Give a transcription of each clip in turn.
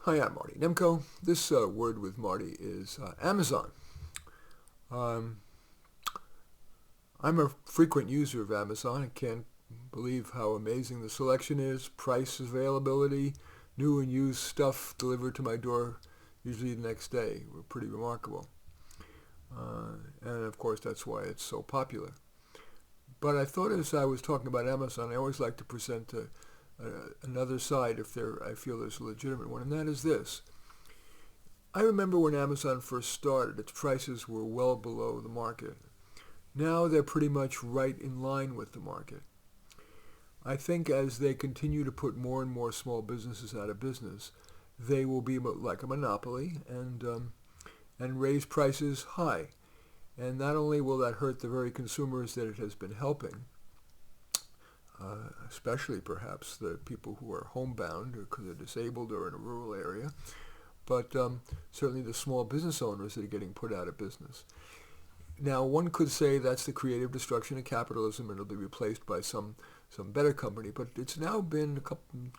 Hi, I'm Marty Nemko. This word with Marty is Amazon. Um, I'm a frequent user of Amazon. I can't believe how amazing the selection is, price availability, new and used stuff delivered to my door usually the next day. We're pretty remarkable. And of course, that's why it's so popular. But I thought as I was talking about Amazon, I always like to present another side if I feel there's a legitimate one, and that is this. I remember when Amazon first started, its prices were well below the market. Now they're pretty much right in line with the market. I think as they continue to put more and more small businesses out of business, they will be like a monopoly and raise prices high. And not only will that hurt the very consumers that it has been helping, especially perhaps the people who are homebound or because they're disabled or in a rural area, but certainly the small business owners that are getting put out of business. Now, one could say that's the creative destruction of capitalism and it'll be replaced by some better company, but it's now been a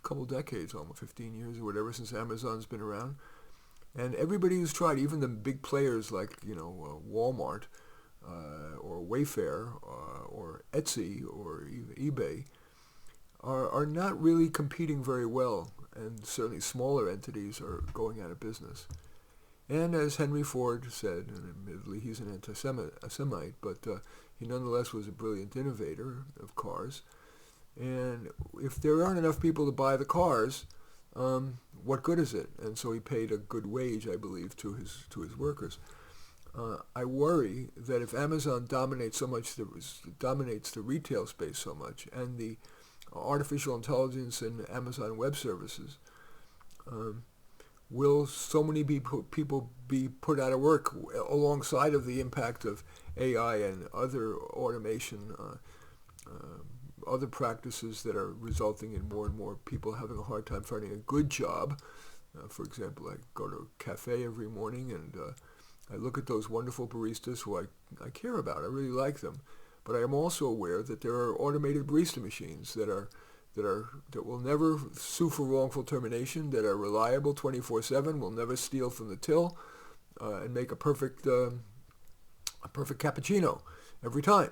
couple decades, almost 15 years or whatever, since Amazon's been around. And everybody who's tried, even the big players like, Walmart or Wayfair or Etsy or even eBay, are not really competing very well, and certainly smaller entities are going out of business. And as Henry Ford said, and admittedly he's an anti-Semite, but he nonetheless was a brilliant innovator of cars. And if there aren't enough people to buy the cars, what good is it? And so he paid a good wage, I believe, to his workers. I worry that if Amazon dominates the retail space so much, and the artificial intelligence and Amazon Web Services, will so many people be put out of work alongside of the impact of AI and other automation, other practices that are resulting in more and more people having a hard time finding a good job. For example, I go to a cafe every morning and I look at those wonderful baristas who I care about. I really like them. But I am also aware that there are automated barista machines that will never sue for wrongful termination, that are reliable 24/7, will never steal from the till, and make a perfect cappuccino every time.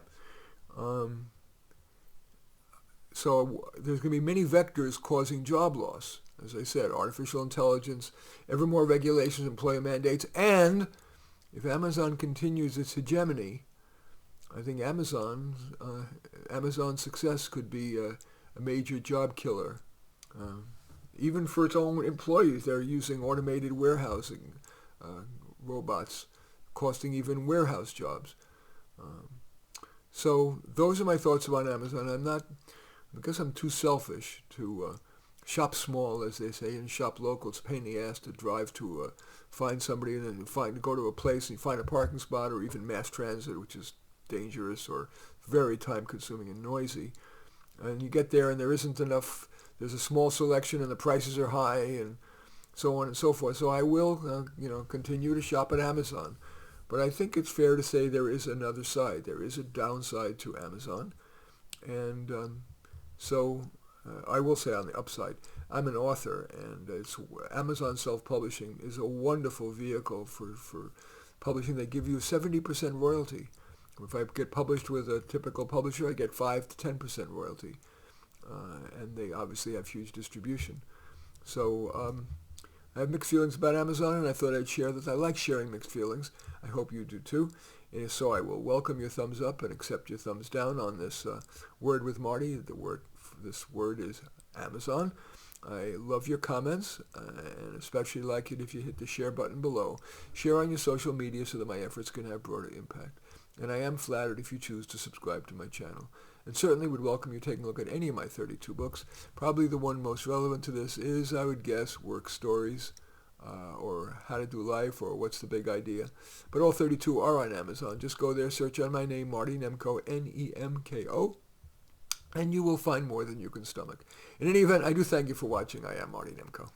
So there's going to be many vectors causing job loss. As I said, artificial intelligence, ever more regulations, employer mandates, and if Amazon continues its hegemony, I think Amazon's success could be a major job killer. Even for its own employees, they're using automated warehousing robots, costing even warehouse jobs. So those are my thoughts about Amazon. I guess I'm too selfish to shop small, as they say, and shop local. It's a pain in the ass to drive to find somebody and then go to a place and find a parking spot, or even mass transit, which is dangerous or very time-consuming and noisy. And you get there and there isn't enough. There's a small selection and the prices are high and so on and so forth. So I will, continue to shop at Amazon. But I think it's fair to say there is another side. There is a downside to Amazon. And I will say on the upside, I'm an author, and Amazon self-publishing is a wonderful vehicle for publishing. They give you 70% royalty. If I get published with a typical publisher, I get 5 to 10% royalty. And they obviously have huge distribution. So I have mixed feelings about Amazon, and I thought I'd share that. I like sharing mixed feelings. I hope you do too. And so I will welcome your thumbs up and accept your thumbs down on this Word with Marty. This word is Amazon. I love your comments, and especially like it if you hit the share button below. Share on your social media so that my efforts can have broader impact. And I am flattered if you choose to subscribe to my channel. And certainly would welcome you taking a look at any of my 32 books. Probably the one most relevant to this is, I would guess, Work Stories, or How to Do Life, or What's the Big Idea. But all 32 are on Amazon. Just go there, search on my name, Marty Nemko, Nemko, and you will find more than you can stomach. In any event, I do thank you for watching. I am Marty Nemko.